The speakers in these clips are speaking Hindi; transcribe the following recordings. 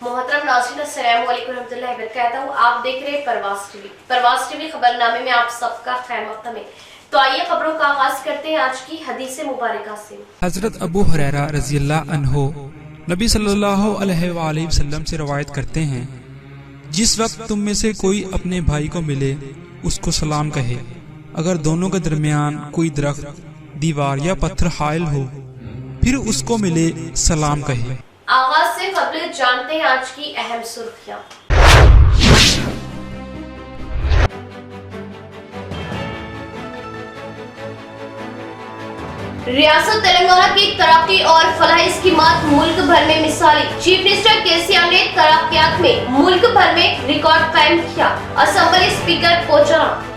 मोहतरम नाज़रीन अस्सलाम वालेकुम रहमतुल्लाहि व बरकातहू। आप देख रहे हैं परवास टीवी खबरनामे में आप सबका खैर मक़दम है। तो आइए खबरों का आगाज करते हैं आज की हदीस मुबारका से। हजरत अबू हुरैरा रज़ियल्लाहु अन्हु नबी सल्लल्लाहु अलैहि वसल्लम से रवायत करते हैं, जिस वक्त तुम में से कोई अपने भाई को मिले उसको सलाम कहे। अगर दोनों के दरमियान कोई दरख्त, दीवार या पत्थर हाइल हो फिर उसको मिले सलाम कहे। आगाज से खबर जानते हैं आज की अहम सुर्खियां। रियासत तेलंगाना की तरक्की और फलाही स्कीमात मुल्क भर में मिसाली। चीफ मिनिस्टर केसीआर ने तरक्कियात में मुल्क भर में रिकॉर्ड कायम किया। Assembly speaker Pocharam.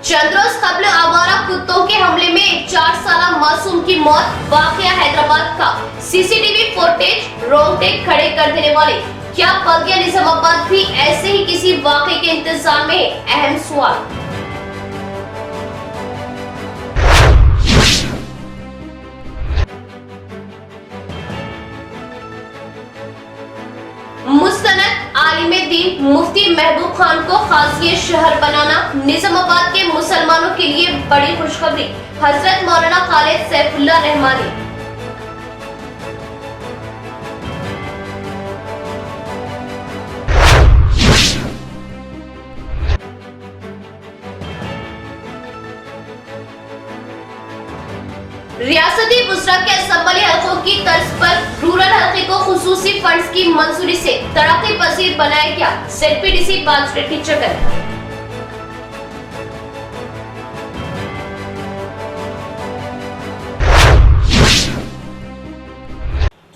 चंद रोज कबल आवारा कुत्तों के हमले में एक 4 साल मासूम की मौत। वाकया हैदराबाद का। सीसीटीवी फुटेज रोंगटे खड़े कर देने वाले। क्या बगिया निजामाबाद भी ऐसे ही किसी वाकये के इंतजार में है? अहम सवाल। मुस्तनद आलिम दीन मुफ्ती महबूब खान को खासियत शहर बनाना। निजामाबाद के मुसलमानों के लिए बड़ी खुशखबरी। हजरत मौलाना खालिद सैफुल्लाह रहमानी। रियासती बुसरा के असेंबली हलकों की तर्ज पर रूरल हलके को खुसूसी फंड्स की मंजूरी से तरक्की पजीर बनाया गया। ZPDC बाजरेटी चगर।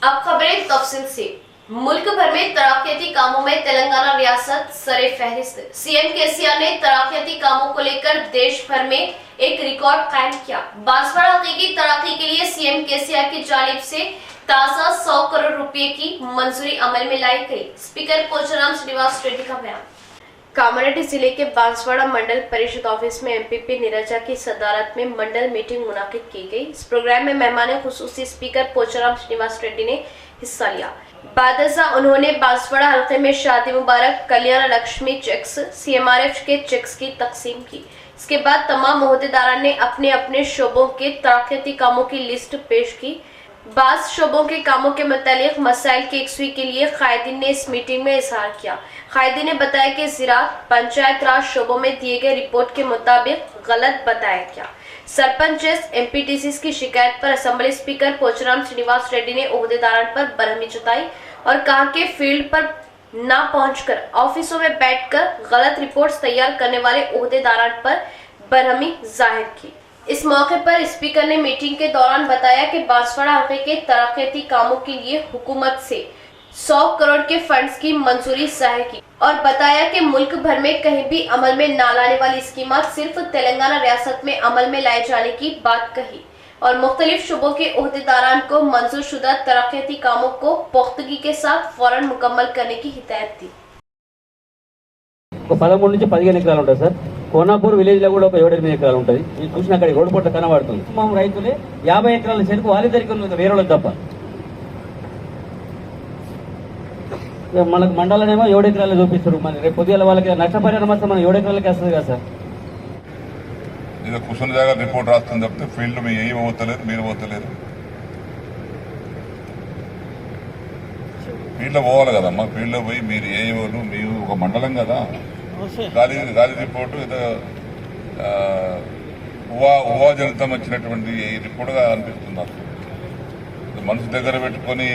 अब खबरें तफसील से। मुल्क भर में तरक्याती कामों में तेलंगाना रियासत सरे फहरिस्त। सीएम केसीआर ने तरक्याती कामों को लेकर देश भर में एक रिकॉर्ड कायम किया। बांसवाड़ा हल्के की तरक्की के लिए सीएम केसीआर की जानिब से ताज़ा 100 करोड़ रुपए की मंजूरी अमल में लाई गई। स्पीकर पोचाराम श्रीनिवास रेड्डी का बयान। कामारेड्डी जिले के बांसवाड़ा मंडल परिषद ऑफिस में एमपीपी नीरजा की सदारत में मंडल मीटिंग मुनाकिद की गई। इस प्रोग्राम में मेहमान खुसूसी स्पीकर पोचाराम श्रीनिवास रेड्डी ने हिस्सा लिया। बादशाह उन्होंने बांसवाड़ा हल्के में शादी मुबारक, कल्याण लक्ष्मी चेक्स, CMRF के चेक्स की तकसीम की। इसके बाद तमाम ओहदेदारान ने अपने अपने शोबों के तरक्याती कामों की लिस्ट पेश की। बास शोबों के कामों के मुतालिक मसाइल की यकसुई के लिए कायदीन ने इस मीटिंग में इजहार किया। कायदीन ने बताया कि ज़राअत पंचायत राज शोबों में दिए गए रिपोर्ट के मुताबिक गलत बताया गया। सरपंच MPTCs की शिकायत पर असेंबली स्पीकर पोचाराम श्रीनिवास रेड्डी ने ओहदेदारान पर बरहमी जताई और कहा कि फील्ड पर ना पहुंचकर ऑफिसों में बैठकर गलत रिपोर्ट्स तैयार करने वाले ओहदेदारान पर बरहमी जाहिर की। इस मौके पर स्पीकर ने मीटिंग के दौरान बताया कि बांसवाड़ा हल्के के तरक्याती कामों के लिए हुकूमत से 100 करोड़ के फंड्स की मंजूरी जाहिर की और बताया कि मुल्क भर में कहीं भी अमल में ना लाने वाली स्कीमात सिर्फ तेलंगाना रियासत में अमल में लाए जाने की बात कही और मुख्तलिफ शुबों के ओहदेदारान को मंजूर शुदा तरक्याती कामों को पुख्तगी के साथ फौरन मुकम्मल करने की हिदायत दी। 13 నుంచి 15 ఎకరాలు ఉంటాయి సార్. కోనాపూర్ విలేజ్ లో కూడా ఒక 7-8 ఎకరాలు ఉంటుంది. ఇది చూసిన అక్కడ రోడ్డు పొట్ట కనబడుతుంది. మా రైతులే 50 ఎకరాల చెరుకు వాళ్ళిద్దరికి ఉంది, వేరే వాళ్ళకి తప్ప. మనకు మండలనేమో 7 ఎకరాలు చూపిస్తారు. మరి రేపు పొద్దుల వాళ్ళకి నష్టపరిహారం వస్తే మనం 7 ఎకరాలకి వస్తుంది కదా సార్. ఇది కూర్చున్న జాగా రిపోర్ట్ రాస్తుంది తప్పితే ఫీల్డ్ మీ ఏమి పోతలేదు, మీరు పోతలేదు. ఫీల్డ్లో పోవాలి కదమ్మా. ఫీల్డ్లో పోయి మీరు ఏవోలు మీరు ఒక మండలం కదా. గాలి రిపోర్టు ఏదో ఊహా జనితం వచ్చినటువంటి రిపోర్టుగా అనిపిస్తుంది నాకు. మనసు దగ్గర పెట్టుకొని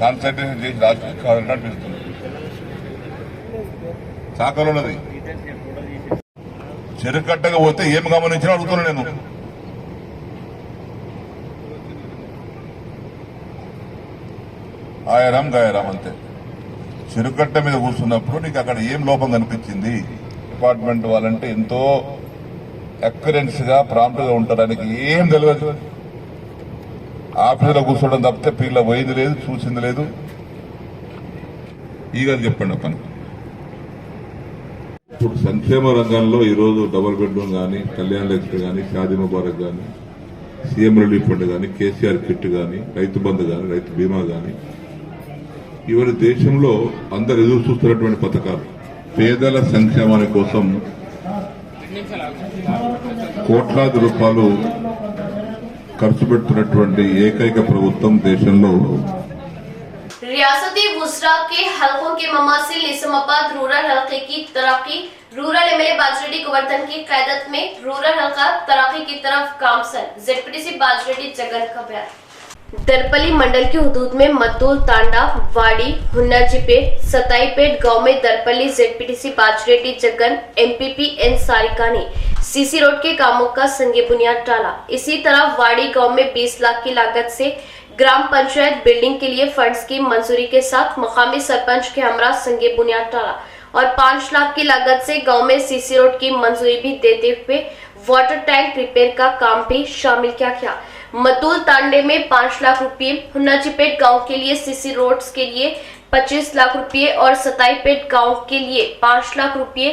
కాన్సన్ట్రేషన్ చేసి రాష్ట్రం అనిపిస్తుంది. శాఖలో ఉన్నది చెరుకట్టగా పోతే ఏం గమనించినా అడుగుతున్నా నేను. ఆయరాం గాయరాం అంతే. చెరుకట్ట మీద కూర్చున్నప్పుడు నీకు అక్కడ ఏం లోపం కనిపించింది? డిపార్ట్మెంట్ వాళ్ళంటే ఎంతో అక్యురెన్స్ గా ప్రాంప్ట్ గా ఉంటారానికి ఏం తెలియదు. ఆఫీసులో కూర్చోవడం తప్పితే పిల్ల పోయింది లేదు, చూసింది లేదు. ఈ గారు చెప్పండి పని. ఇప్పుడు సంక్షేమ రంగంలో ఈరోజు డబుల్ బెడ్రూమ్ కానీ, కళ్యాణ లక్ష్మి కానీ, షాదీ ముబారక్ కానీ, సీఎం రిలీఫ్ ఫండ్ కానీ, కేసీఆర్ కిట్ కానీ, రైతు బంధు కానీ, రైతు బీమా కానీ, ఇవన్నీ దేశంలో అందరు ఎదురు చూస్తున్నటువంటి పథకాలు. పేదల సంక్షేమాని కోసం కోట్లాది రూపాయలు ఖర్చు పెడుతున్నటువంటి ఏకైక ప్రభుత్వం దేశంలో. रियासती गुजरा के हलकों के ममासिल निजामाबाद रूरल हलके की तरक्की, रूरल एमएलए बाजरेड्डी गोवर्धन की क़यादत में रूरल हलका तरक्की की तरफ गामसन, जेडपीटीसी बाजरेड्डी जगन का बयान। दरपली मंडल के हुदूद में मद्दुल, तांडा, वाड़ी, हुन्नाजीपेट, सताईपेट गांव में Darpalli ZPTC Bajireddy Jagan MPP N Sarika ने सीसी रोड के कामों का संगे बुनियाद डाला। इसी तरह वाड़ी गांव में 20 लाख की लागत से ग्राम पंचायत बिल्डिंग के लिए फंड्स की मंजूरी के साथ मकामी सरपंच के हमरा संगे बुनियाद डाला और 5 लाख की लागत से गांव में सीसी रोड की मंजूरी भी देते हुए वाटर टैंक रिपेयर का काम भी शामिल किया गया। मद्दुल तांडे में 5 लाख रुपए, हुन्नाजीपेट गांव के लिए सीसी रोड्स के लिए 25 लाख रुपए और सताईपेट गांव के लिए 5 लाख रुपए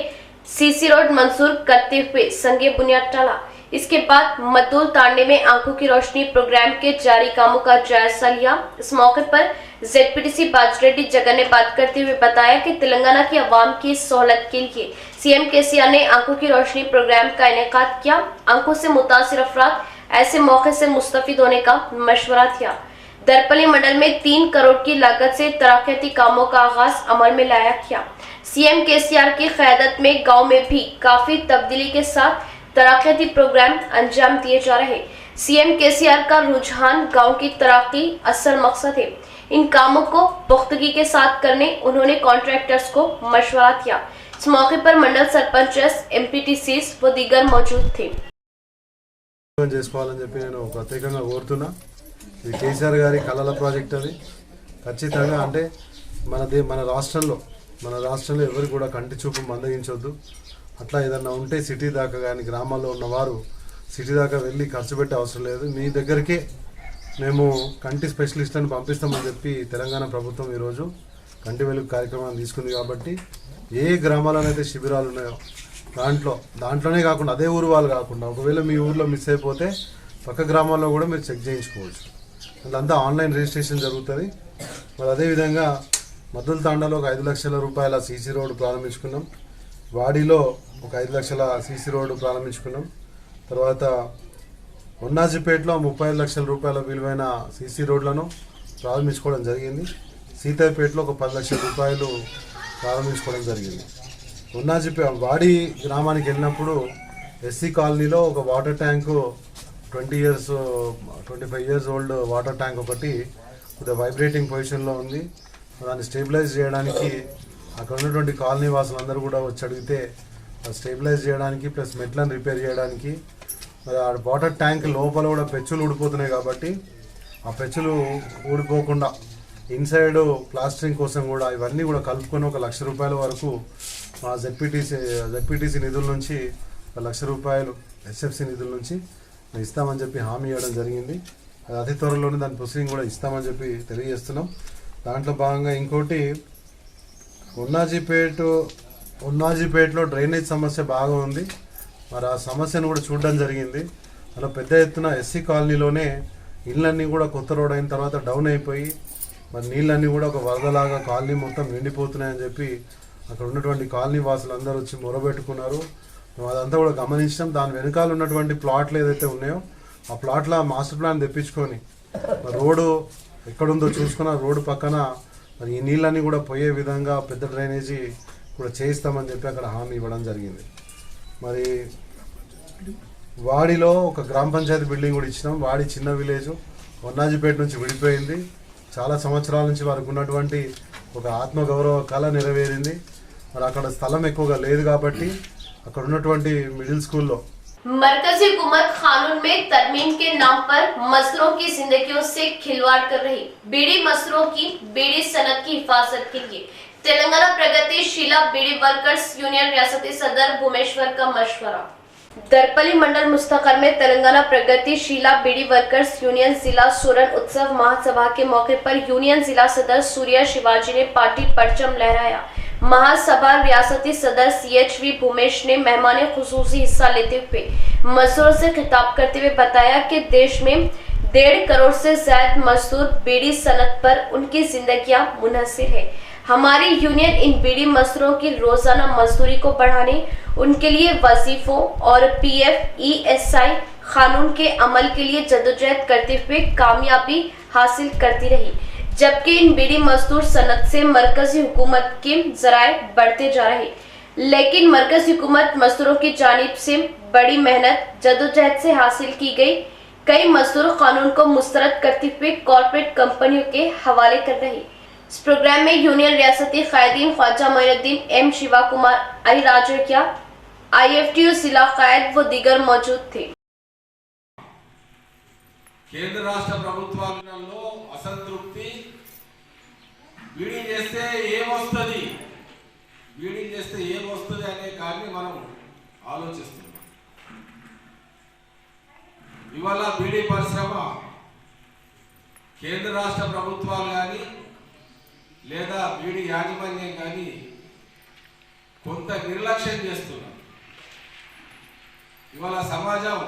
सीसी रोड मंजूर करते हुए संगे बुनियाद डाला। इसके बाद मद्दुल तांडे में आंखों की रोशनी प्रोग्राम के जारी कामों का जायजा लिया। इस मौके पर जेडपीटीसी बाजरेड्डी जगन ने बात करते हुए बताया कि तेलंगाना की आवाम की सहूलत के लिए सीएम केसीआर ने आंखों की रोशनी प्रोग्राम का इनेकाद किया। आंखों से मुतासिर अफराद ऐसे मौके से मुस्तफिद होने का मशवरा दिया। दरपली मंडल में 3 करोड़ की लागत से तरक्याती कामों का आगाज अमल में लाया गया। सीएम केसीआर की क़यादत में गाँव में भी काफी तब्दीली के साथ तरक्याती प्रोग्राम अंजाम दिए जा रहे। सीएम केसीआर का रुझान गांव की तरक्की असल मकसद है। इन कामों को पुख्तगी के साथ करने उन्होंने कॉन्ट्रैक्टर्स को मशवरा दिया। इस मौके पर मंडल सरपंचेस, एमपीटीसीज व दीगर मौजूद थे। చేసుకోవాలని చెప్పి నేను ప్రత్యేకంగా కోరుతున్నా. ఇది కేసీఆర్ గారి కళల ప్రాజెక్ట్. అది ఖచ్చితంగా అంటే మన రాష్ట్రంలో ఎవరు కూడా కంటి చూపు మందగించొద్దు. అట్లా ఏదన్నా ఉంటే సిటీ దాకా కానీ గ్రామాల్లో ఉన్నవారు సిటీ దాకా వెళ్ళి ఖర్చు పెట్టే అవసరం లేదు. మీ దగ్గరికే మేము కంటి స్పెషలిస్ట్లను పంపిస్తామని చెప్పి తెలంగాణ ప్రభుత్వం ఈరోజు కంటి వెలుగు కార్యక్రమాన్ని తీసుకుంది. కాబట్టి ఏ గ్రామాల్లోనైతే శిబిరాలు ఉన్నాయో దాంట్లోనే కాకుండా అదే ఊరు వాళ్ళు కాకుండా ఒకవేళ మీ ఊర్లో మిస్ అయిపోతే పక్క గ్రామాల్లో కూడా మీరు చెక్ చేయించుకోవచ్చు. అదంతా ఆన్లైన్ రిజిస్ట్రేషన్ జరుగుతుంది. మరి అదేవిధంగా మద్దుల తాండాలో ఒక 5 లక్షల రూపాయల సీసీ రోడ్డు ప్రారంభించుకున్నాం. వాడిలో ఒక 5 లక్షల సీసీ రోడ్డు ప్రారంభించుకున్నాం. తర్వాత హున్నాజీపేటలో 35 లక్షల రూపాయల విలువైన సీసీ రోడ్లను ప్రారంభించుకోవడం జరిగింది. సీతాపేటలో ఒక 10 లక్షల రూపాయలు ప్రారంభించుకోవడం జరిగింది. వాడి గ్రామానికి వెళ్ళినప్పుడు ఎస్సీ కాలనీలో ఒక water tank 25 years old water tank ఒకటి కొద్దిగా వైబ్రేటింగ్ పొజిషన్లో ఉంది. దాన్ని స్టేబిలైజ్ చేయడానికి అక్కడ ఉన్నటువంటి కాలనీ వాసులందరూ కూడా వచ్చి అడిగితే స్టేబిలైజ్ చేయడానికి ప్లస్ మెట్లను రిపేర్ చేయడానికి మరి ఆ వాటర్ ట్యాంక్ లోపల కూడా పెచ్చులు ఊడిపోతున్నాయి. కాబట్టి ఆ పెచ్చులు ఊడిపోకుండా ఇన్సైడ్ ప్లాస్టరింగ్ కోసం కూడా ఇవన్నీ కూడా కలుపుకొని 1 లక్ష రూపాయల వరకు మా జెడ్పీటీసీ నిధుల నుంచి 1 లక్ష రూపాయలు ఎస్ఎఫ్సి నిధుల నుంచి ఇస్తామని చెప్పి హామీ ఇవ్వడం జరిగింది. అది అతి త్వరలోనే దాని ప్రొసీడింగ్ కూడా ఇస్తామని చెప్పి తెలియజేస్తున్నాం. దాంట్లో భాగంగా ఇంకోటి హున్నాజీపేటలో డ్రైనేజ్ సమస్య బాగా ఉంది. మరి ఆ సమస్యను కూడా చూడడం జరిగింది. అలా పెద్ద ఎత్తున ఎస్సీ కాలనీలోనే ఇళ్ళన్నీ కూడా కొత్త రోడ్ అయిన తర్వాత డౌన్ అయిపోయి మరి నీళ్ళన్నీ కూడా ఒక వరదలాగా కాలనీ మొత్తం నిండిపోతున్నాయని చెప్పి అక్కడ ఉన్నటువంటి కాలనీ వాసులు అందరూ వచ్చి మొరబెట్టుకున్నారు. మేము అదంతా కూడా గమనించాం. దాని వెనకాల ఉన్నటువంటి ప్లాట్లు ఏదైతే ఉన్నాయో ఆ ప్లాట్ల మాస్టర్ ప్లాన్ తెప్పించుకొని రోడ్డు ఎక్కడుందో చూసుకున్న రోడ్డు పక్కన మరి ఈ నీళ్ళన్నీ కూడా పోయే విధంగా పెద్ద డ్రైనేజీ కూడా చేయిస్తామని చెప్పి అక్కడ హామీ ఇవ్వడం జరిగింది. మరి వాడిలో ఒక గ్రామ పంచాయతీ బిల్డింగ్ కూడా ఇచ్చినాం. వాడి చిన్న విలేజ్ హున్నాజీపేట నుంచి విడిపోయింది. చాలా సంవత్సరాల నుంచి వారికి ఉన్నటువంటి ఒక ఆత్మగౌరవ కళ నెరవేరింది. మరి అక్కడ స్థలం ఎక్కువగా లేదు కాబట్టి అక్కడ ఉన్నటువంటి మిడిల్ స్కూల్లో मरकजी हुकूमत कानून में तरमीम के नाम पर मजदूरों की जिंदगियों से खिलवाड़ कर रही बीड़ी मजदूरों की बीड़ी सनत की हिफाजत के लिए तेलंगाना प्रगतिशीला बीड़ी वर्कर्स यूनियन रियासती सदर भूमेश्वर का मशवरा। दरपली मंडल मुस्तकर में तेलंगाना प्रगतिशीला बीड़ी वर्कर्स यूनियन जिला सूरन उत्सव महासभा के मौके पर यूनियन जिला सदर सूर्या शिवाजी ने पार्टी परचम लहराया। महासभा रियासती सदर CHV भूमेश ने मेहमान खुसूसी हिस्सा लेते हुए मजदूरों से खिताब करते हुए बताया कि देश में 1.5 करोड़ से ज्यादा मजदूर बीड़ी सनत पर उनकी जिंदगियां मुनहसिर है। हमारी यूनियन इन बीड़ी मजदूरों की रोजाना मजदूरी को बढ़ाने, उनके लिए वजीफों और PF ESI कानून के अमल के लिए जद्दोजहद करते हुए कामयाबी हासिल करती रही, जबकि इन बीड़ी मजदूर सनत से मरकजी हुकूमत के जराए बढ़ते जा रहे, लेकिन मरकजी हुकूमत मजदूरों की जानिब से बड़ी मेहनत जद्दोजहद से हासिल की गई कई मजदूर कानून को मुस्तरद करते हुए कॉर्पोरेट कंपनियों के हवाले कर रहे। इस प्रोग्राम में यूनियन रियासती कायदीन Khwaja Moinuddin M Shiva Kumar I राजकिया IFTU जिला कायद व दीगर मौजूद थे। కేంద్ర రాష్ట్ర ప్రభుత్వాలలో అసంతృప్తి బీడీ చేస్తే ఏమొస్తుంది అనే కారణం మనం ఆలోచిస్తున్నాం। ఇవాళ బీడీ పరిశ్రమ కేంద్ర రాష్ట్ర ప్రభుత్వాలు కానీ లేదా బీడీ యాజమాన్యం కానీ కొంత నిర్లక్ష్యం చేస్తున్నారు। ఇవాళ సమాజం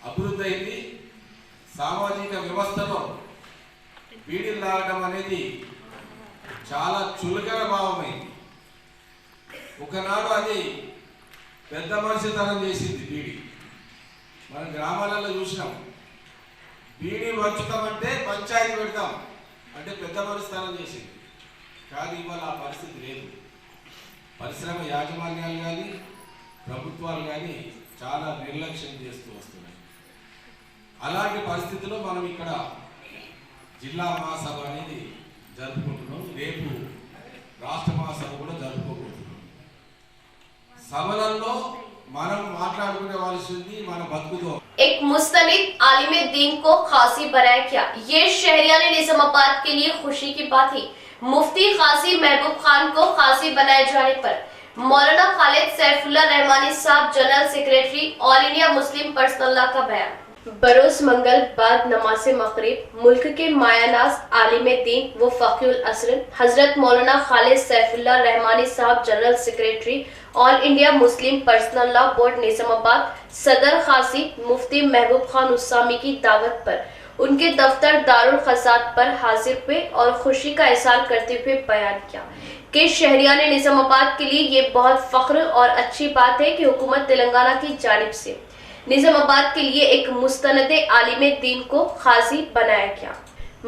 అభివృద్ధి అయింది, సామాజిక వ్యవస్థలో బీడీలు తాగడం అనేది చాలా చులకన భావమైంది। ఒకనాడు అది పెద్ద మనిషితనం చేసింది బీడీ। మన గ్రామాలలో చూసినాం, బీడీ పంచుతామంటే పంచాయతీ పెడతాం అంటే పెద్ద మనిషితనం చేసింది। కానీ ఇవాళ ఆ పరిస్థితి లేదు। పరిశ్రమ యాజమాన్యాలు కానీ ప్రభుత్వాలు కానీ చాలా నిర్లక్ష్యం చేస్తూ వస్తున్నాయి। అలాంటి పరిస్థితుల్లో మనం ఇక్కడ జిల్లా మహాసభ అనేది జరుపుకుంటున్నాం। రేపు రాష్ట్ర మహాసభ కూడా జరుపుకోబోతున్నాం। సభలలో మనం మాట్లాడుకునేవాల్సింది మన బతుకుతో। एक मुस्तनिद आलिम दीन को खासी बनाया क्या, ये शहरियाने निजामाबाद के लिए खुशी की बात है। मुफ्ती खासी महबूब खान को खासी बनाए जाने पर मौलाना खालिद सैफुल्लाह रहमानी साहब general secretary all India Muslim personal law का बयान। बरोज मंगल बाद नमाज मगरिब मुल्क के मायानाज आलिम दीन व फकीहुल असर हजरत मौलाना खालिद सैफुल्लाह रहमानी साहब general secretary all India Muslim personal law board Nizamabad सदर खासी मुफ्ती महबूब खान उस्सामी की दावत पर उनके दफ्तर दारुल खसात पर हाजिर हुए और खुशी का इजहार करते हुए बयान किया कि शहरियाने निजामाबाद के लिए ये बहुत फख्र और अच्छी बात है कि हुकूमत तेलंगाना की जानिब से निजामाबाद के लिए एक मुस्तनद आलिम दीन को खाजी बनाया गया।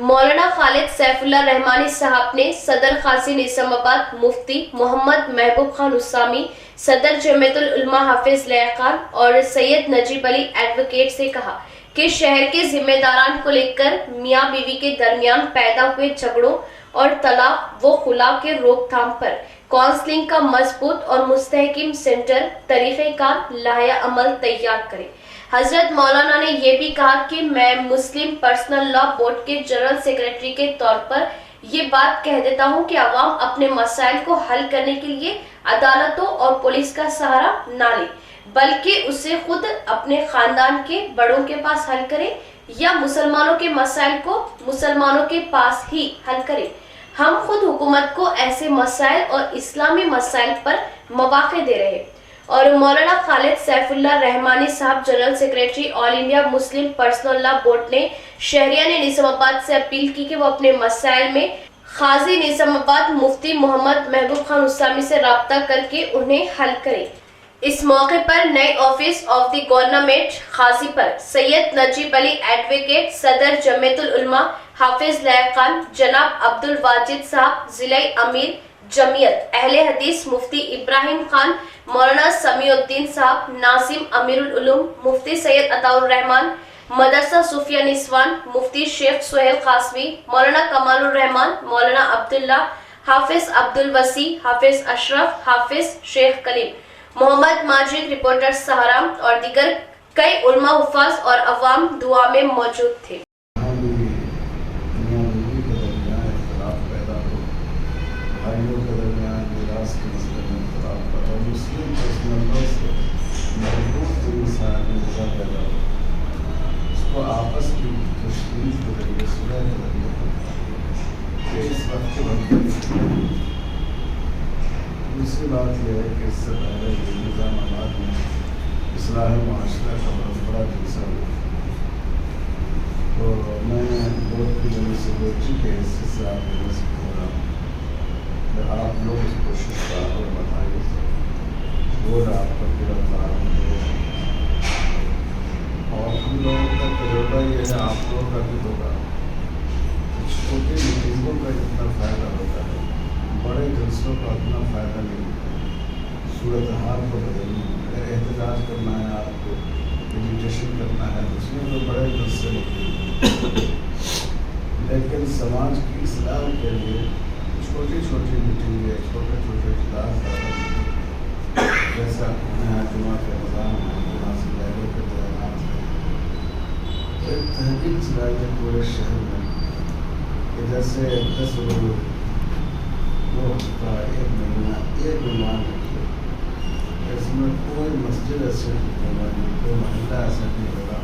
मौलाना खालिद सैफुल्लाह रहमानी साहब ने सदर खासी निजामाबाद मुफ्ती मोहम्मद महबूब खान उस्सामी सदर जमीयतुल उलमा हाफिज लयकान और सैयद नजीब अली एडवोकेट से कहा कि शहर के जिम्मेदारान को लेकर मियाँ बीवी के दरमियान पैदा हुए झगड़ों और तलाक व खुला के रोकथाम पर काउंसलिंग का मजबूत और मुस्तहकिम सेंटर तरीक़ेकार लाया अमल तैयार करे। हजरत मौलाना ने यह भी कहा कि मैं मुस्लिम पर्सनल लॉ बोर्ड के जनरल सेक्रेटरी के तौर पर ये बात कह देता हूँ कि अवाम अपने मसाइल को हल करने के लिए अदालतों और पुलिस का सहारा ना ले, बल्कि उसे खुद अपने खानदान के बड़ों के पास हल करे या मुसलमानों के मसाइल को मुसलमानों के पास ही हल करे। हम खुद हुकूमत को ऐसे मसाइल और इस्लामी मसाइल पर मौक़े दे रहे। और मौलाना खालिद सैफुल्लाह रहमानी साहब general secretary all India Muslim personal law board ने शहरियाने निजामाबाद से अपील की कि वो अपने मसाइल में खाजी निजामाबाद मुफ्ती मोहम्मद महबूब खान उस्सामी से राब्ता करके उन्हें हल करें। इस मौके पर नए ऑफिस ऑफ द गवर्नमेंट खाजी पर सैयद नजीब अली एडवोकेट सदर जमीयतुल उलमा हाफिज लयकान जनाब अब्दुल वाजिद साहब जिला अमीर जमीयत अहले हदीस मुफ्ती इब्राहिम खान मौलाना समीउद्दीन साहब नासिम अमीरुल उलूम मुफ्ती सैयद अताउर रहमान मदरसा सूफिया निस्वान मुफ्ती शेख सुहेल कासमी मौलाना कमालुर रहमान मौलाना अब्दुल्ला हाफिज अब्दुल वसी हाफिज अशरफ हाफिज शेख कलीम मोहम्मद माजिद रिपोर्टर सहारा और दीगर कई उलमा हुफाज और अवाम दुआ में मौजूद थे। आपस की तशरीफ हो रही है, सुलह हो रही है। इस वक्त दूसरी बात यह है कि इससे पहले निज़ामाबाद में इस्लाह माशरा का बहुत बड़ा जलसा हुआ, तो मैं बोर्ड की जगह सेक्रेटरी के हिस्से से आप लोगों से कह रहा हूँ कि आप लोग इस कोशिश का और बताइए, बोर्ड आपका गिरफ्तार होंगे और हम लोगों का तजुर्बा ये है, आप लोगों का भी होगा, छोटी मीटिंगों का जितना फ़ायदा होता है बड़े जलसों का उतना फ़ायदा नहीं होता। सूरत हाल को बदलना है, एहतजाज करना है, आपको एजुकेशन करना है, उसमें तो बड़े जलसे होते हैं, लेकिन समाज की इस्लाह के लिए छोटी छोटी मीटिंगें, छोटे छोटे इजलास जैसा जुमा के निज़ाम है, जुमा से पहले के बयान है, एक तहकीक चलाई है पूरे शहर में कि जैसे 10 रोज़ 2 हफ्ता 1 महीना एक ईमान रखिए, इसमें कोई मस्जिद ऐसे नहीं, कोई मोहल्ला ऐसा नहीं होगा।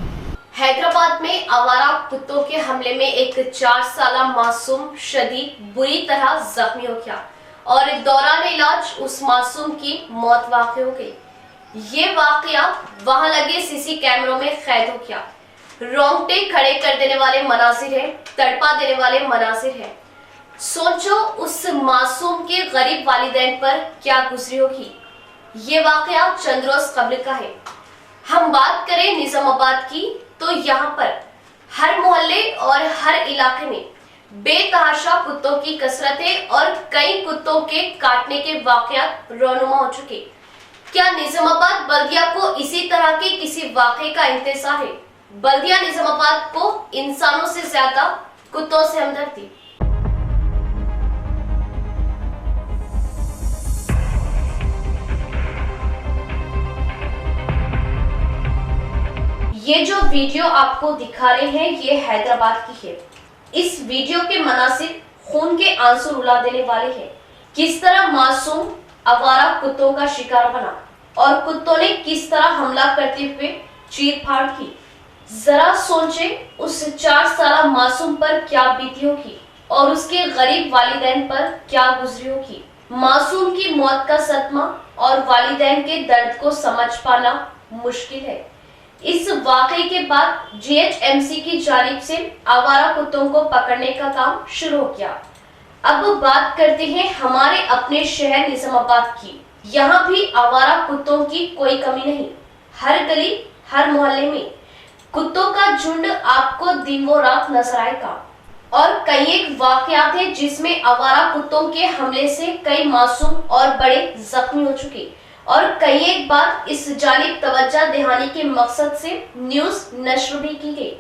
हैदराबाद में आवारा कुत्तों के हमले में एक 4 साला मासूम शदीद बुरी तरह जख्मी हो गया और दौरान इलाज उस मासूम की मौत वाक़ई हो गई। ये वाकया वहां लगे सीसी कैमरों में कैद हो गया। रोंगटे खड़े कर देने वाले मनाजिर है, तड़पा देने वाले मनाजिर है। सोचो उस मासूम के गरीब वालिदैन पर क्या गुजरी होगी। ये वाकया चंद रोज कबल का है। हम बात करें निजामाबाद की तो यहाँ पर हर मोहल्ले और हर इलाके में बेतहाशा कुत्तों की कसरत है और कई कुत्तों के काटने के वाकयात रौनुमा हो चुके। क्या निजामाबाद बल्दिया को इसी तरह के किसी वाकये का इंतजार है? बल्दिया निजामाबाद को इंसानों से ज्यादा कुत्तों से हमदर्दी। ये जो वीडियो आपको दिखा रहे हैं ये हैदराबाद की है। इस वीडियो के मनासिर खून के आंसू रुला देने वाले हैं। किस तरह मासूम आवारा कुत्तों का शिकार बना और कुत्तों ने किस तरह हमला करते हुए चीर फाड़ की। जरा सोचे उस 4 साला मासूम पर क्या बीती होगी और उसके गरीब वालिदैन पर क्या गुजरी होगी। मासूम की मौत का सदमा और वालिदैन के दर्द को समझ पाना मुश्किल है। इस वाकये के बाद GHMC की जानिब से आवारा कुत्तों को पकड़ने का काम शुरू हो गया। अब बात करते हैं हमारे अपने शहर निजामाबाद की। यहाँ भी आवारा कुत्तों की कोई कमी नहीं। हर गली हर मोहल्ले में कुत्तों का झुंड आपको दिन व रात नजर आएगा और कई एक वाकयात है जिसमें आवारा कुत्तों के हमले से कई मासूम और बड़े जख्मी हो चुके और कई एक बार इस जानिब तवज्जो दिहानी के मकसद से न्यूज नश्र भी की गई,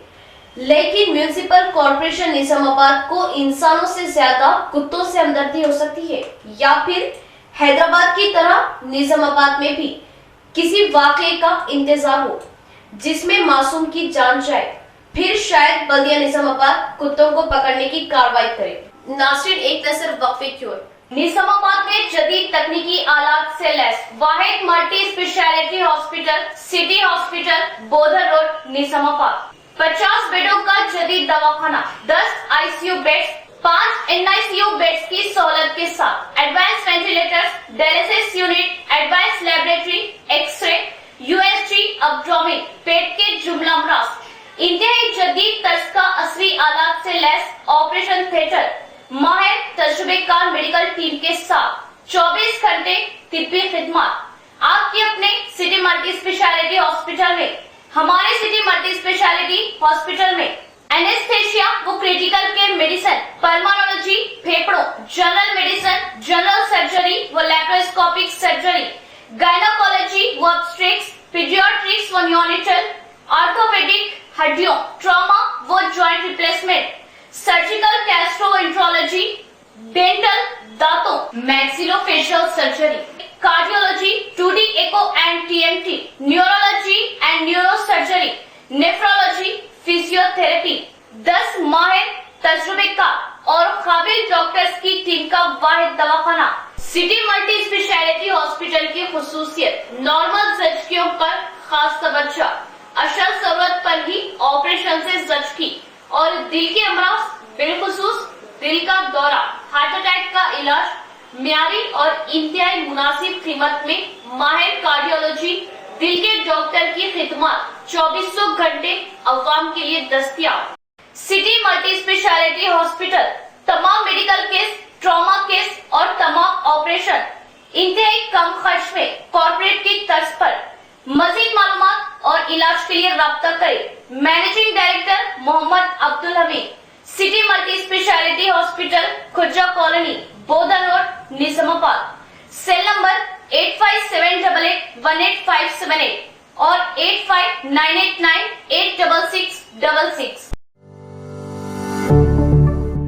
लेकिन म्युनिसिपल कॉर्पोरेशन निजामाबाद को इंसानों से ज्यादा कुत्तों से हमदर्दी हो सकती है या फिर हैदराबाद की तरह निजामाबाद में भी किसी वाकये का इंतजार हो जिसमें मासूम की जान जाए, फिर शायद बल्दिया निजामाबाद कुत्तों को पकड़ने की कार्रवाई करे। नाज़रीन, एक नजर वक्फे की ओर। निजामाबाद में जदीद तकनीकी आलात से लैस वाहिद multi speciality hospital city hospital Bodhan road Nizamabad. 50 बेडों का जदीद दवाखाना, 10 ICU बेड्स, 5 NICU बेड्स की सहूलत के साथ advance ventilators, dialysis unit, advance laboratory, x-ray, USG, abdomen, पेट के जुमला अमराज, इंतहाई जदीद तर्ज का असली आलात से लैस ऑपरेशन थिएटर, माहिर तजुर्बेकार मेडिकल टीम के साथ 24 घंटे तिब्बी खिदमत आपके अपने सिटी मल्टी स्पेशलिटी हॉस्पिटल में। हमारे सिटी मल्टी स्पेशलिटी हॉस्पिटल में एनेस्थेशिया व क्रिटिकल केयर मेडिसिन, पल्मोनोलॉजी, फेफड़ों, जनरल मेडिसिन, जनरल सर्जरी व लैप्रोस्कोपिक सर्जरी, गायनोकोलॉजी व ऑब्स्टेट्रिक्स, पीडियाट्रिक्स व न्यूनेटल, ऑर्थोपेडिक, हड्डियों, ट्रॉमा व joint replacement, surgical gastroenterology, dental, दांतों, maxillofacial surgery, cardiology, 2D echo and TMT, neurology and neurosurgery, nephrology, physiotherapy, 10 माहिर तजुर्बेकार और काबिल डॉक्टर्स की टीम का वाहिद दवाखाना। सिटी मल्टी स्पेशलिटी हॉस्पिटल की खुसूसियत नॉर्मल जख्मियों पर खास तवज्जो, अशद जरूरत पर ही ऑपरेशन से जख्मी और दिल के अमराज, बिलखुसूस दिल का दौरा, हार्ट अटैक का इलाज, म्यारी और इंतहाई मुनासिब कीमत में माहिर कार्डियोलॉजी दिल के डॉक्टर की खिदमत 2400 घंटे अवाम के लिए दस्तयाब। सिटी मल्टी स्पेशलिटी हॉस्पिटल तमाम मेडिकल केस, ट्रॉमा केस और तमाम ऑपरेशन इंतहाई कम खर्च में कॉर्पोरेट की तर्ज पर। मजीद मालूमात और इलाज के लिए राब्ता करें। Managing director Mohammed Abdul Hameed, city multi speciality hospital, Khurja colony, Bodhan road, Nizamabad. Cell number 8578818578 और 8598986666।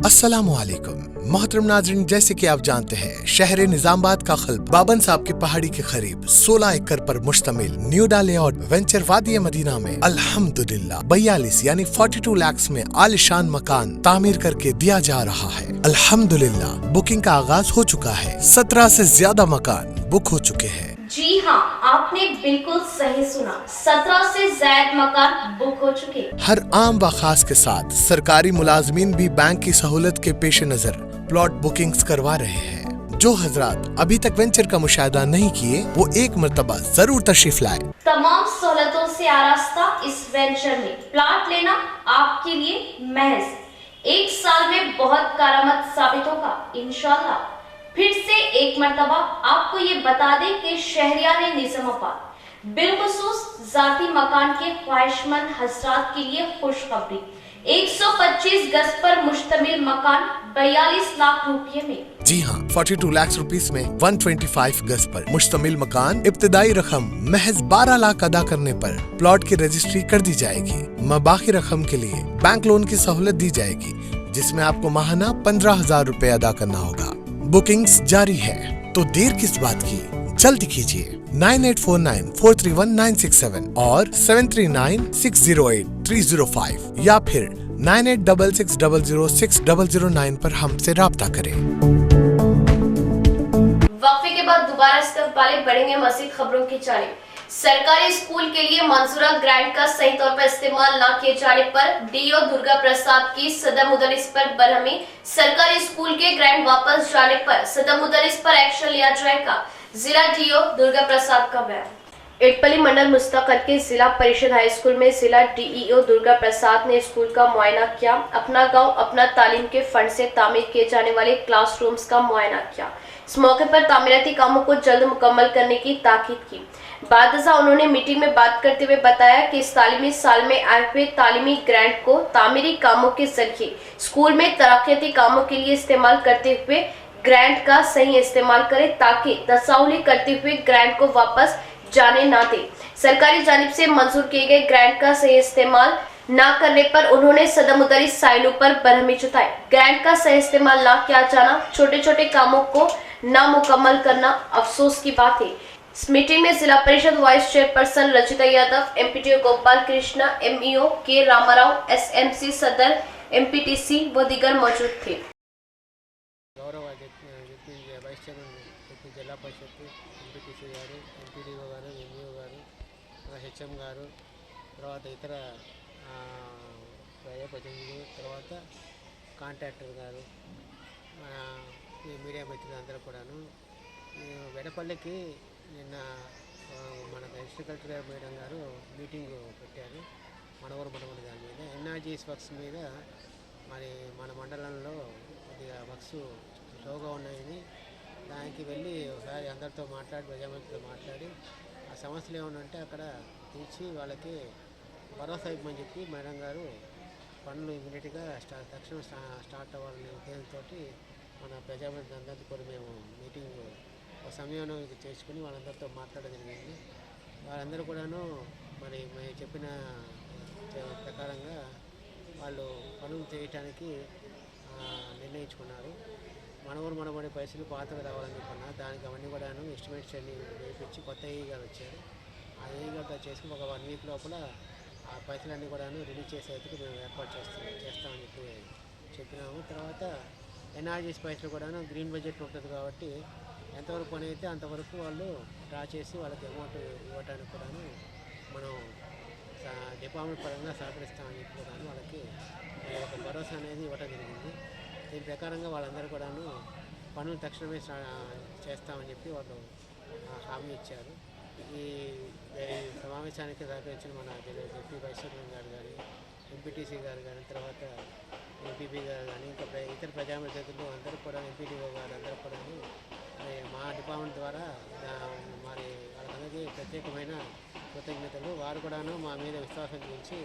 अस्सलामुअलैकुम मोहतरम नाज़रीन, जैसे कि आप जानते हैं शहर निजामाबाद का खल्ब बाबन साहब की पहाड़ी के करीब 16 एकड़ पर मुश्तमिल न्यू लेआउट वेंचर वादी मदीना में अल्हम्दुलिल्लाह 42 यानी 42 लाख में आलिशान मकान तामीर करके दिया जा रहा है। अल्हम्दुलिल्लाह बुकिंग का आगाज हो चुका है। 17 से ज्यादा मकान बुक हो चुके हैं। जी हाँ, आपने बिल्कुल सही सुना, 17 से ज्यादा मकान बुक हो चुके। हर आम व खास के साथ सरकारी मुलाजमीन भी बैंक की सहूलत के पेश नजर प्लॉट बुकिंग्स करवा रहे हैं। जो हजरात अभी तक वेंचर का मुशाहिदा नहीं किए वो एक मर्तबा जरूर तशरीफ लाए। तमाम सहूलतों से आरास्ता इस वेंचर में प्लॉट लेना आपके लिए महज 1 साल में बहुत कारआमद साबित होगा इंशाल्लाह। फिर से एक मर्तबा आपको ये बता दें कि शहरियार निजामाबाद बिलखुसूस जाती मकान के ख्वाहिशमंद हजरात के लिए खुशखबरी। 125 गज पर मुश्तमिल मकान 42 लाख रुपए में। जी हाँ, 42 लाख रुपीस में 125 गज पर मुश्तमिल मकान। इब्तिदाई रकम महज 12 लाख अदा करने पर प्लॉट की रजिस्ट्री कर दी जाएगी। मबाकी रकम के लिए बैंक लोन की सहूलत दी जाएगी, जिसमें आपको माहाना 15,000 रुपए अदा करना होगा। बुकिंग्स जारी है, तो देर किस बात की, जल्दी कीजिए। 9849431967 और 7396083005 या फिर 9866006009 पर हमसे राब्ता करें। वक्फे के बाद दोबारा इस्तकबाले बढ़ेंगे मज़ीद खबरों की जानिब। सरकारी स्कूल के लिए मंजूरा ग्रांट का सही तौर पर इस्तेमाल न किए जाने पर डीओ दुर्गा प्रसाद की सदर मुदर्रिस पर बरहमी। सरकारी स्कूल के ग्रांट वापस जाने पर सदर मुदर्रिस पर एक्शन लिया जाएगा, जिला डीओ दुर्गा प्रसाद का बयान। इटपली मंडल मुस्तकल के जिला परिषद हाई स्कूल में जिला डीईओ दुर्गा प्रसाद ने स्कूल का मुआयना किया। अपना गांव अपना तालीम के फंड से तामीर किए जाने वाले क्लासरूम्स का मुआयना किया। इस मौके पर तामीराती कामों को जल्द मुकम्मल करने की ताकीद की। बादशाह उन्होंने मीटिंग में बात करते हुए बताया कि इस तालीमी साल में आए हुए तालीमी ग्रांट को तामीरी कामों के जरिए स्कूल में तरक्याती कामों के लिए इस्तेमाल करते हुए ग्रांट का सही इस्तेमाल करें, ताकि तसाहुली करते हुए ग्रांट को वापस जाने ना दे। सरकारी जानिब से मंजूर किए गए ग्रांट का सही इस्तेमाल न करने पर उन्होंने सदर मुदर्रिस साइलों पर बरहमी जताई। ग्रांट का सही इस्तेमाल न किया जाना, छोटे छोटे कामों को न मुकम्मल करना अफसोस की बात है। इस मीटिंग में Zilla Parishad vice chairperson Rachita Yadav, MPTO Gopal Krishna, MEO K Ramarao, SMC सदर एमपीटीसी व दीगर मौजूद थे। గౌరవ వైస్ చైర్మన్ జిల్లా పరిషత్ ఎంపీటీసీ గారు, ఎంపీడీఓ గారు, ఎంఈఓ గారు, హెచ్ఎం గారు, తర్వాత ఇతర ప్రజాప్రతినిధులు, తర్వాత కాంట్రాక్టర్ గారు, ఈ మీడియా మిత్రులందరూ కూడాను వెడపల్లికి నిన్న మన డిస్ట్రిక్ట్ కలెక్టర్ మేడం గారు మీటింగ్ పెట్టారు మనవరు మనవడి దాని మీద ఎన్ఆర్జీఎస్ వర్క్స్ మీద. మరి మన మండలంలో కొద్దిగా వర్క్స్ స్లోగా ఉన్నాయని దానికి వెళ్ళి ఒకసారి అందరితో మాట్లాడి ప్రజామంత్రితో మాట్లాడి ఆ సమస్యలు ఏమైనా ఉంటే అక్కడ తీర్చి వాళ్ళకి భరోసా ఇవ్వమని చెప్పి మేడం గారు పనులు ఇమీడియట్గా తక్షణం స్టార్ట్ అవ్వాలనే ఉద్దేశంతో మన ప్రజామంత్రి అందరితో కూడా మేము మీటింగ్ ఒక సమయంలో చేసుకుని వాళ్ళందరితో మాట్లాడడం జరిగింది. వాళ్ళందరూ కూడాను మరి మేము చెప్పిన ప్రకారంగా వాళ్ళు పనులు చేయటానికి నిర్ణయించుకున్నారు. మనవరు మనబడి పైసలు పాతగా రావాలని చెప్పన్నారు. దానికి అవన్నీ కూడాను ఎస్టిమేట్స్ అన్ని వేయించి కొత్త ఏఈ గారు వచ్చారు. ఆ ఏఈ గారితో చేసుకుని ఒక 1 వీక్ లోపల ఆ పైసలన్నీ కూడాను రిలీజ్ చేసేందుకు మేము ఏర్పాటు చేస్తామని చెప్పినాము. తర్వాత ఎన్ఆర్జీఎస్ పైసలు కూడాను గ్రీన్ బడ్జెట్ ఉంటుంది కాబట్టి ఎంతవరకు పని అయితే అంతవరకు వాళ్ళు డ్రా చేసి వాళ్ళకి అమౌంట్ ఇవ్వడానికి కూడాను మనం డిపార్ట్మెంట్ పరంగా సహకరిస్తామని చెప్పి కూడాను వాళ్ళకి ఒక భరోసా అనేది ఇవ్వడం జరిగింది. దీని ప్రకారంగా వాళ్ళందరూ కూడాను పనులు తక్షణమే చేస్తామని చెప్పి వాళ్ళు హామీ ఇచ్చారు. ఈ సమావేశానికి సహకరించిన మన డిప్యూటీ వైస్ చైర్మన్ గారు కానీ, ఎంపీటీసీ గారు కానీ, తర్వాత ఎంపీపీ గారు కానీ, ఇంకా ఇతర ప్రజాప్రతినిధులు అందరూ కూడా, ఎంపీటీఓ గారు అందరూ కూడా మా డిపార్ట్మెంట్ ద్వారా మరి వాళ్ళందరికీ ప్రత్యేకమైన కృతజ్ఞతలు. వారు కూడాను మా మీద విశ్వాసం గురించి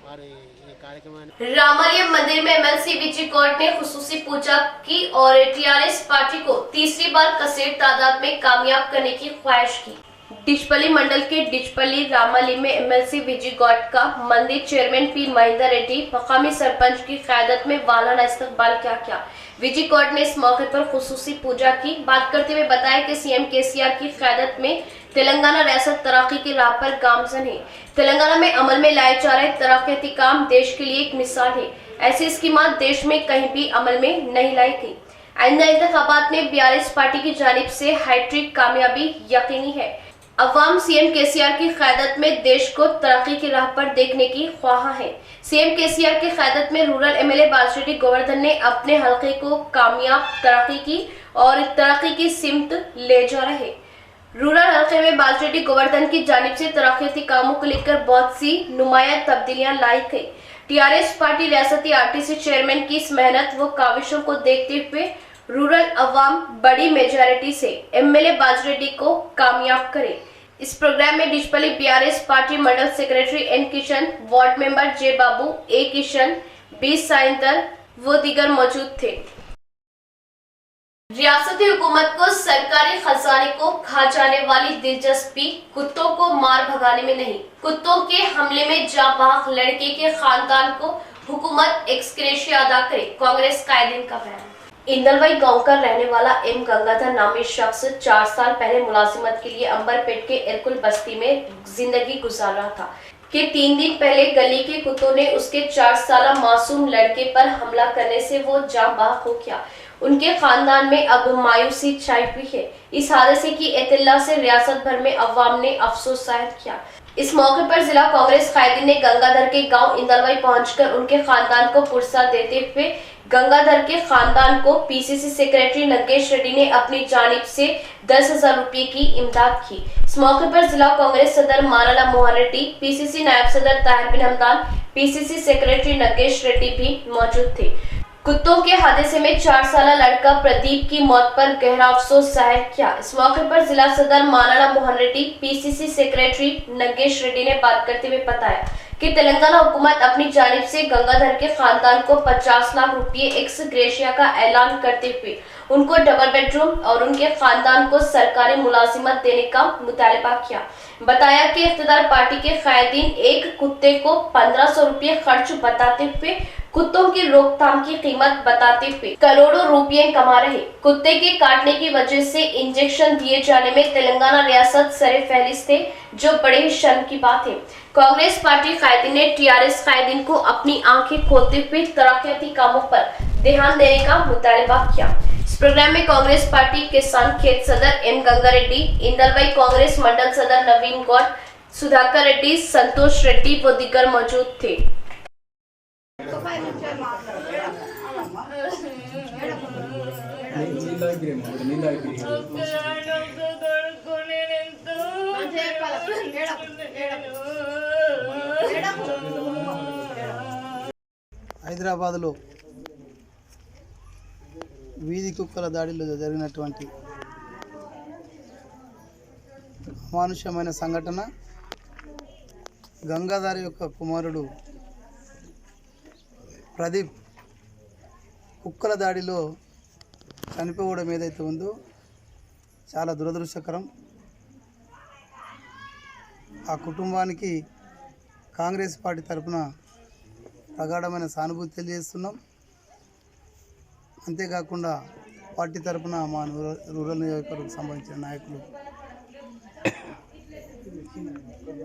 వారు ఈ కార్యక్రమాన్ని रामालय मंदिर में एमएलसी विजय गौड़ ने खुसूसी पूजा की और टीआरएस पार्टी को तीसरी बार कसेर तादाद में कामयाब करने की ख्वाहिश की। डिचपल्ली मंडल के डिचपल्ली रामाली में एमएलसी विजय गौड़ का मंदिर चेयरमैन पी महेंद्र रेड्डी मकामी सरपंच की क़यादत में वालाना इस्तकबाल किया। विजय गौड़ ने इस मौके पर खुसूसी पूजा की। बात करते हुए बताया कि सीएम केसीआर की क़यादत में तेलंगाना रियासत तरक्की की राह पर गामजन है। तेलंगाना में अमल में लाए जा रहे तरक्याती काम देश के लिए एक मिसाल है। ऐसी स्कीमात देश में कहीं भी अमल में नहीं लाई गई। आइंदा इंतखाबात में बीआरएस पार्टी की जानिब से हैट्रिक कामयाबी यकीनी है। अवाम सीएम केसीआर की क़यादत में देश को तरक्की की राह पर देखने की ख्वाहा है। सीएम केसीआर की क़यादत में रूरल एमएलए बालश्री गोवर्धन ने अपने हलके को कामयाब तरक्की की और तरक्की की सिमत ले जा रहे। रूरल हल्के में बालश्री गोवर्धन की जानिब से तरक्याती कामों को लेकर बहुत सी नुमाया तब्दीलियां लाई गई। टीआरएस पार्टी रियासती आरटीसी चेयरमैन की इस मेहनत व काविशों को देखते हुए रूरल अवाम बड़ी मेजॉरिटी से एमएलए बालश्री को कामयाब करे। इस प्रोग्राम में Dichpally BRS party mandal secretary N Kishan, ward member J Babu, A Kishan, B साइंतर व दीगर मौजूद थे। रियासती हुकूमत को सरकारी खजाने को खा जाने वाली दिलचस्पी कुत्तों को मार भगाने में नहीं, कुत्तों के हमले में जाबाज लड़के के खानदान को हुकूमत एक्सग्रेशिया अदा करे। कांग्रेस कायदीन का बयान। इंदलवाई गांव का रहने वाला एम गंगाधर नामी शख्स 4 साल पहले मुलाजिमत के लिए अंबरपेट के इरकुल बस्ती में जिंदगी गुजार रहा था कि 3 दिन पहले गली के कुत्तों ने उसके 4 साल मासूम लड़के पर हमला करने से वो जाँ बहक हो गया। उनके खानदान में अब मायूसी छाई हुई है। इस हादसे की इत्तला से रियासत भर में अवाम ने अफसोस जाहिर किया। इस मौके पर जिला कांग्रेस कायदीन ने गंगाधर के गांव इंदलवाई पहुंचकर उनके खानदान को पुरसा देते हुए गंगाधर के खानदान को पीसीसी सेक्रेटरी नगेश रेड्डी ने अपनी जानिब से 10,000 रुपए की इमदाद की। इस मौके पर जिला कांग्रेस सदर माराला मोहन रेड्डी, पीसीसी नायब सदर ताहिर बिन हमदान, पीसीसी सेक्रेटरी नगेश रेड्डी भी मौजूद थे। कुत्तों के हादसे में 4 साल लड़का प्रदीप की मौत पर गहरा अफसोस जाहिर किया। इस मौके पर जिला सदर माराला मोहन रेड्डी, पीसीसी सेक्रेटरी नगेश रेड्डी ने बात करते हुए बताया कि तेलंगाना हुकूमत अपनी जानिब से गंगाधर के खानदान को 50 लाख रुपए एक्स ग्रेशिया का ऐलान करते हुए उनको डबल बेडरूम और उनके खानदान को सरकारी मुलाजिमत देने का मुतालबा किया। बताया कि इख्तियार पार्टी के कायदीन एक कुत्ते को 1500 रुपए खर्च बताते हुए कुत्तों की रोकथाम की कीमत बताते हुए करोड़ों रुपए कमा रहे। कुत्ते के काटने की वजह से इंजेक्शन दिए जाने में तेलंगाना रियासत सरे फहरिस्त है, जो बड़े ही शर्म की बात है। कांग्रेस पार्टी कायदीन ने टीआरएस कायदीन को अपनी आंखें खोलते हुए तरक्याती कामों पर ध्यान देने का मुतालबा किया। इस प्रोग्राम में कांग्रेस पार्टी किसान खेत सदर एम गंगा रेड्डी, इंदलवाई कांग्रेस मंडल सदर नवीन गौड़, सुधाकर रेड्डी, संतोष रेड्डी व दीगर मौजूद थे। హైదరాబాద్లో వీధి కుక్కల దాడిలో జరిగినటువంటి అమానుషమైన సంఘటన, గంగాధర్ యొక్క కుమారుడు ప్రదీప్ కుక్కల దాడిలో చనిపోవడం ఏదైతే ఉందో చాలా దురదృష్టకరం. ఆ కుటుంబానికి కాంగ్రెస్ పార్టీ తరఫున ప్రగాఢమైన సానుభూతి తెలియజేస్తున్నాం. అంతేకాకుండా పార్టీ తరఫున మా రూరల్ నియోజకవర్గం సంబంధించిన నాయకులు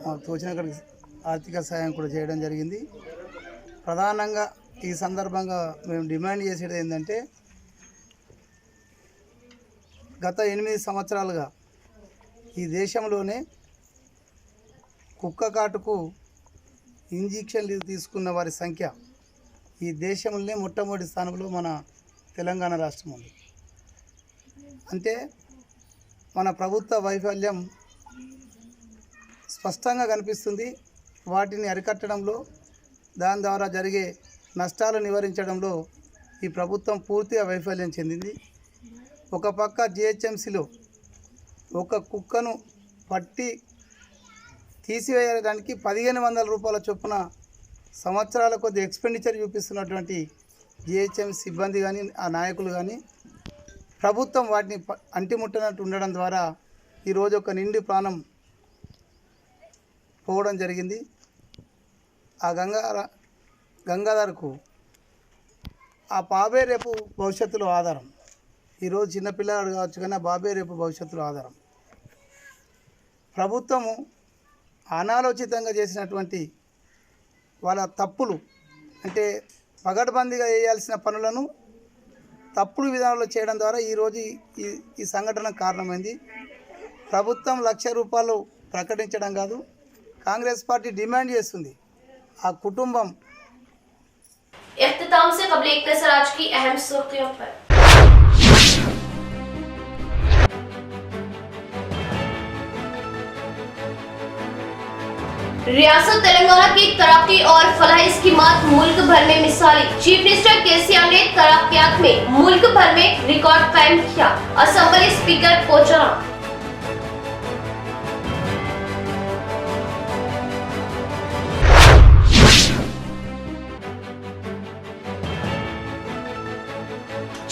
మాకు తోచిన ఆర్థిక సహాయం కూడా చేయడం జరిగింది. ప్రధానంగా ఈ సందర్భంగా మేము డిమాండ్ చేసేది ఏంటంటే, గత 8 సంవత్సరాలుగా ఈ దేశంలోనే కుక్క కాటుకు ఇంజెక్షన్లు తీసుకున్న వారి సంఖ్య ఈ దేశంలోనే మొట్టమొదటి స్థానంలో మన తెలంగాణ రాష్ట్రం ఉంది. అంటే మన ప్రభుత్వ వైఫల్యం స్పష్టంగా కనిపిస్తుంది. వాటిని అరికట్టడంలో, దాని ద్వారా జరిగే నష్టాలు నివారించడంలో ఈ ప్రభుత్వం పూర్తిగా వైఫల్యం చెందింది. ఒక పక్క జిహెచ్ఎంసీలో ఒక కుక్కను పట్టి తీసివేయడానికి 1500 రూపాయల చొప్పున సంవత్సరాల కొద్ది ఎక్స్పెండిచర్ చూపిస్తున్నటువంటి జిహెచ్ఎంసీ సిబ్బంది కానీ ఆ నాయకులు కానీ ప్రభుత్వం వాటిని అంటిముట్టనట్టు ఉండడం ద్వారా ఈరోజు ఒక నిండి ప్రాణం పోవడం జరిగింది. ఆ గంగాధర్కు ఆ బాబే రేపు భవిష్యత్తులో ఆధారం. ఈరోజు చిన్నపిల్లవాడు కావచ్చు కానీ ఆ బాబే రేపు భవిష్యత్తులో ఆధారం. ప్రభుత్వము అనాలోచితంగా చేసినటువంటి వాళ్ళ తప్పులు, అంటే పగడ్బందీగా చేయాల్సిన పనులను తప్పుడు విధానంలో చేయడం ద్వారా ఈరోజు ఈ సంఘటన కారణమైంది. ప్రభుత్వం 1,00,000 రూపాయలు ప్రకటించడం కాదు, కాంగ్రెస్ పార్టీ డిమాండ్ చేస్తుంది ఆ కుటుంబం. इख्तिताम से कबल एक नजर आज की अहम सुर्खियों पर। रियासत तेलंगाना की तरक्की और फलाह स्कीमात मुल्क भर में मिसाली। चीफ मिनिस्टर केसीआर ने तरक्कियात में मुल्क भर में रिकॉर्ड कायम किया। Assembly speaker पोचरा।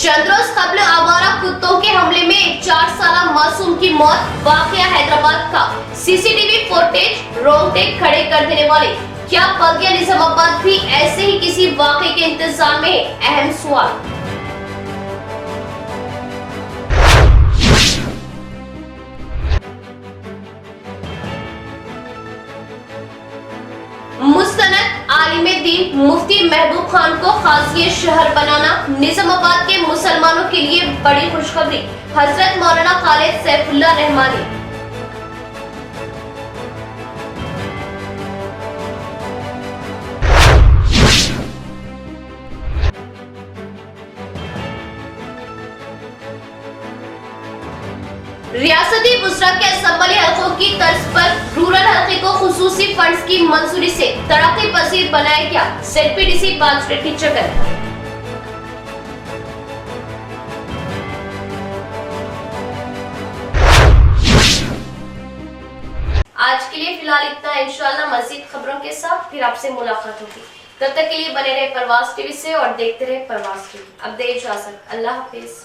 चंद्रोज कबल आवारा कुत्तों के हमले में 4 साल मासूम की मौत। वाकया हैदराबाद का। सीसीटीवी फुटेज रोंगटे खड़े कर देने वाले। क्या बगिया निजामाबाद भी ऐसे ही किसी वाकये के इंतजार में? अहम सवाल। मुस्तनद आलिम दीन मुफ्ती महबूब खान को खासिय शहर बनाना। निजामाबाद के मुसलमानों के लिए बड़ी खुशखबरी। हजरत मौलाना खालिद सैफुल्लाह रहमानी। रियासती बुसरा के असेंबली हलकों की तर्ज पर रूरल हलके को खुसूसी फंड्स की मंजूरी से तरक्की पसीर बनाया गया। ZPDC बाजरेड्डी जगन। आज के लिए फिलहाल इतना। इंशाल्लाह मज़ीद खबरों के साथ फिर आपसे मुलाकात होगी। तब तक के लिए बने रहे प्रवास टीवी से और देखते रहे प्रवास टीवी। अब दे इजाजत। अल्लाह हाफिज।